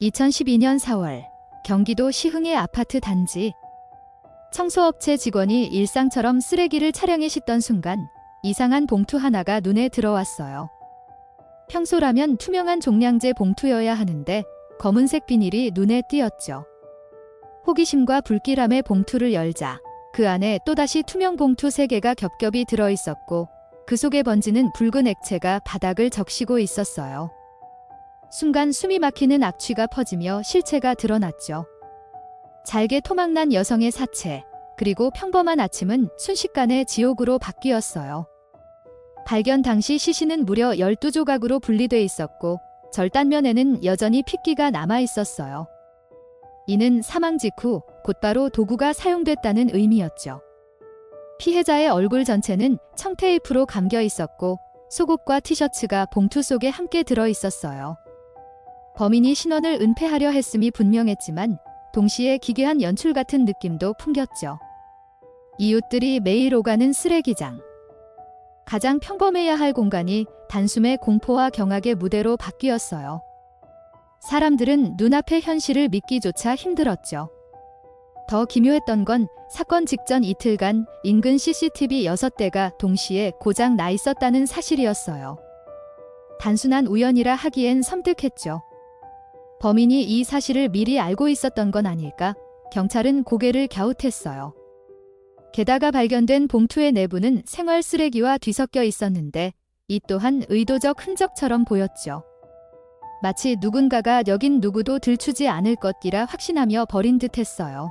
2012년 4월 경기도 시흥의 아파트 단지. 청소업체 직원이 일상처럼 쓰레기를 차량에 싣던 순간 이상한 봉투 하나가 눈에 들어왔어요. 평소라면 투명한 종량제 봉투여야 하는데 검은색 비닐이 눈에 띄었죠. 호기심과 불길함에 봉투를 열자 그 안에 또다시 투명 봉투 3개가 겹겹이 들어있었고 그 속에 번지는 붉은 액체가 바닥을 적시고 있었어요. 순간 숨이 막히는 악취가 퍼지며 실체가 드러났죠. 잘게 토막난 여성의 사체, 그리고 평범한 아침은 순식간에 지옥으로 바뀌었어요. 발견 당시 시신은 무려 12조각으로 분리돼 있었고 절단면에는 여전히 핏기가 남아 있었어요. 이는 사망 직후 곧바로 도구가 사용됐다는 의미였죠. 피해자의 얼굴 전체는 청테이프로 감겨 있었고 속옷과 티셔츠가 봉투 속에 함께 들어 있었어요. 범인이 신원을 은폐하려 했음이 분명했지만 동시에 기괴한 연출 같은 느낌도 풍겼죠. 이웃들이 매일 오가는 쓰레기장. 가장 평범해야 할 공간이 단숨에 공포와 경악의 무대로 바뀌었어요. 사람들은 눈앞의 현실을 믿기조차 힘들었죠. 더 기묘했던 건 사건 직전 이틀간 인근 CCTV 6대가 동시에 고장 나 있었다는 사실이었어요. 단순한 우연이라 하기엔 섬뜩했죠. 범인이 이 사실을 미리 알고 있었던 건 아닐까? 경찰은 고개를 갸웃했어요. 게다가 발견된 봉투의 내부는 생활 쓰레기와 뒤섞여 있었는데 이 또한 의도적 흔적처럼 보였죠. 마치 누군가가 여긴 누구도 들추지 않을 것이라 확신하며 버린 듯 했어요.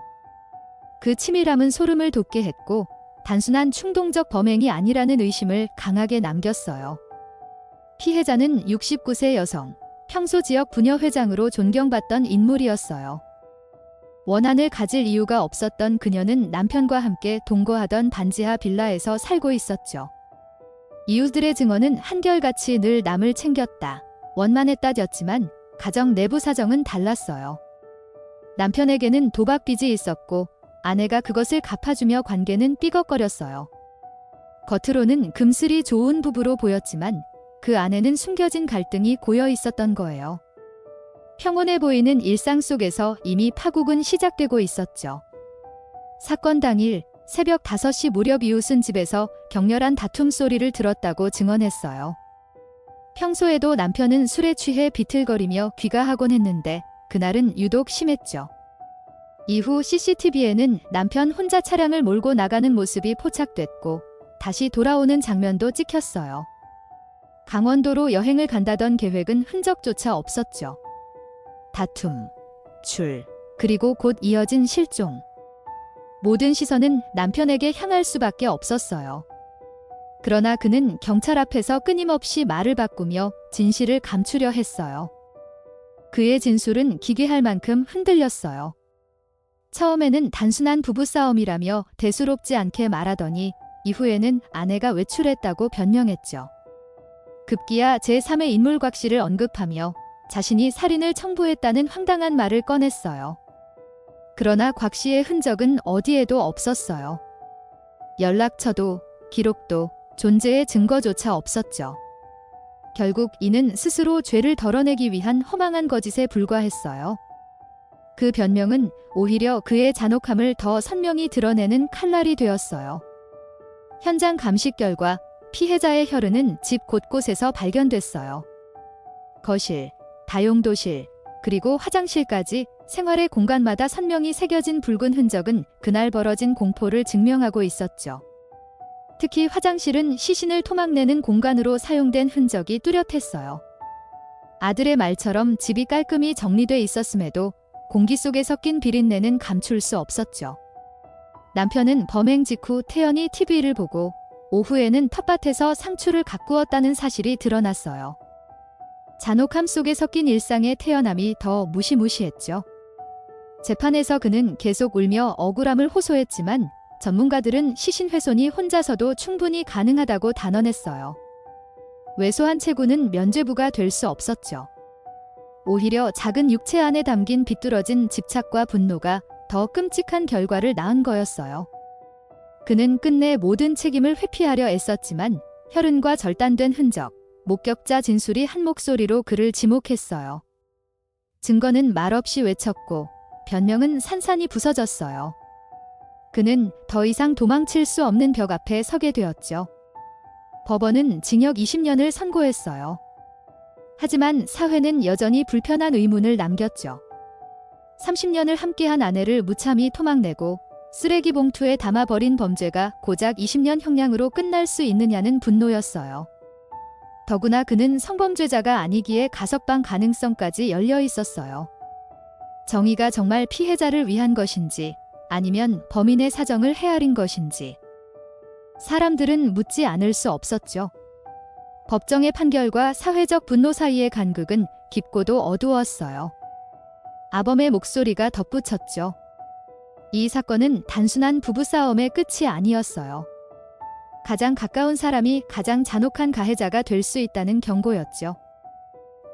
그 치밀함은 소름을 돋게 했고 단순한 충동적 범행이 아니라는 의심을 강하게 남겼어요. 피해자는 69세 여성. 평소 지역 부녀회장으로 존경받던 인물이었어요. 원한을 가질 이유가 없었던 그녀는 남편과 함께 동거하던 반지하 빌라에서 살고 있었죠. 이웃들의 증언은 한결같이 늘 남을 챙겼다, 원만했다였지만 가정 내부 사정은 달랐어요. 남편에게는 도박 빚이 있었고 아내가 그것을 갚아주며 관계는 삐걱거렸어요. 겉으로는 금슬이 좋은 부부로 보였지만 그 안에는 숨겨진 갈등이 고여 있었던 거예요. 평온해 보이는 일상 속에서 이미 파국은 시작되고 있었죠. 사건 당일 새벽 5시 무렵 이웃은 집에서 격렬한 다툼 소리를 들었다고 증언했어요. 평소에도 남편은 술에 취해 비틀거리며 귀가하곤 했는데 그날은 유독 심했죠. 이후 CCTV에는 남편 혼자 차량을 몰고 나가는 모습이 포착됐고 다시 돌아오는 장면도 찍혔어요. 강원도로 여행을 간다던 계획은 흔적조차 없었죠. 다툼, 출, 그리고 곧 이어진 실종. 모든 시선은 남편에게 향할 수밖에 없었어요. 그러나 그는 경찰 앞에서 끊임없이 말을 바꾸며 진실을 감추려 했어요. 그의 진술은 기괴할 만큼 흔들렸어요. 처음에는 단순한 부부싸움이라며 대수롭지 않게 말하더니 이후에는 아내가 외출했다고 변명했죠. 급기야 제3의 인물 곽 씨를 언급하며 자신이 살인을 청부했다는 황당한 말을 꺼냈어요. 그러나 곽 씨의 흔적은 어디에도 없었어요. 연락처도 기록도 존재의 증거조차 없었죠. 결국 이는 스스로 죄를 덜어내기 위한 허망한 거짓에 불과했어요. 그 변명은 오히려 그의 잔혹함을 더 선명히 드러내는 칼날이 되었어요. 현장 감식 결과 피해자의 혈흔은 집 곳곳에서 발견됐어요. 거실, 다용도실, 그리고 화장실까지 생활의 공간마다 선명히 새겨진 붉은 흔적은 그날 벌어진 공포를 증명하고 있었죠. 특히 화장실은 시신을 토막내는 공간으로 사용된 흔적이 뚜렷했어요. 아들의 말처럼 집이 깔끔히 정리돼 있었음에도 공기 속에 섞인 비린내는 감출 수 없었죠. 남편은 범행 직후 태연히 TV를 보고 오후에는 텃밭에서 상추를 가꾸었다는 사실이 드러났어요. 잔혹함 속에 섞인 일상의 태연함이 더 무시무시했죠. 재판에서 그는 계속 울며 억울함을 호소했지만 전문가들은 시신 훼손이 혼자서도 충분히 가능하다고 단언했어요. 왜소한 체구는 면죄부가 될 수 없었죠. 오히려 작은 육체 안에 담긴 비뚤어진 집착과 분노가 더 끔찍한 결과를 낳은 거였어요. 그는 끝내 모든 책임을 회피하려 애썼지만 혈흔과 절단된 흔적, 목격자 진술이 한 목소리로 그를 지목했어요. 증거는 말없이 외쳤고 변명은 산산이 부서졌어요. 그는 더 이상 도망칠 수 없는 벽 앞에 서게 되었죠. 법원은 징역 20년을 선고했어요. 하지만 사회는 여전히 불편한 의문을 남겼죠. 30년을 함께한 아내를 무참히 토막내고 쓰레기 봉투에 담아버린 범죄가 고작 20년 형량으로 끝날 수 있느냐는 분노였어요. 더구나 그는 성범죄자가 아니기에 가석방 가능성까지 열려 있었어요. 정의가 정말 피해자를 위한 것인지 아니면 범인의 사정을 헤아린 것인지 사람들은 묻지 않을 수 없었죠. 법정의 판결과 사회적 분노 사이의 간극은 깊고도 어두웠어요. 아범의 목소리가 덧붙였죠. 이 사건은 단순한 부부싸움의 끝이 아니었어요. 가장 가까운 사람이 가장 잔혹한 가해자가 될 수 있다는 경고였죠.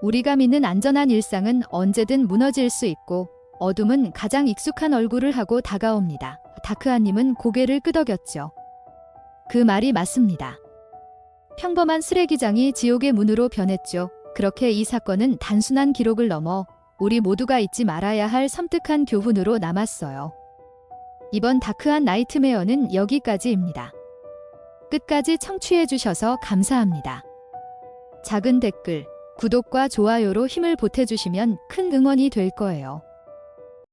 우리가 믿는 안전한 일상은 언제든 무너질 수 있고 어둠은 가장 익숙한 얼굴을 하고 다가옵니다. 다크아님은 고개를 끄덕였죠. 그 말이 맞습니다. 평범한 쓰레기장이 지옥의 문으로 변했죠. 그렇게 이 사건은 단순한 기록을 넘어 우리 모두가 잊지 말아야 할 섬뜩한 교훈으로 남았어요. 이번 다크한 나이트메어는 여기까지입니다. 끝까지 청취해주셔서 감사합니다. 작은 댓글, 구독과 좋아요로 힘을 보태주시면 큰 응원이 될 거예요.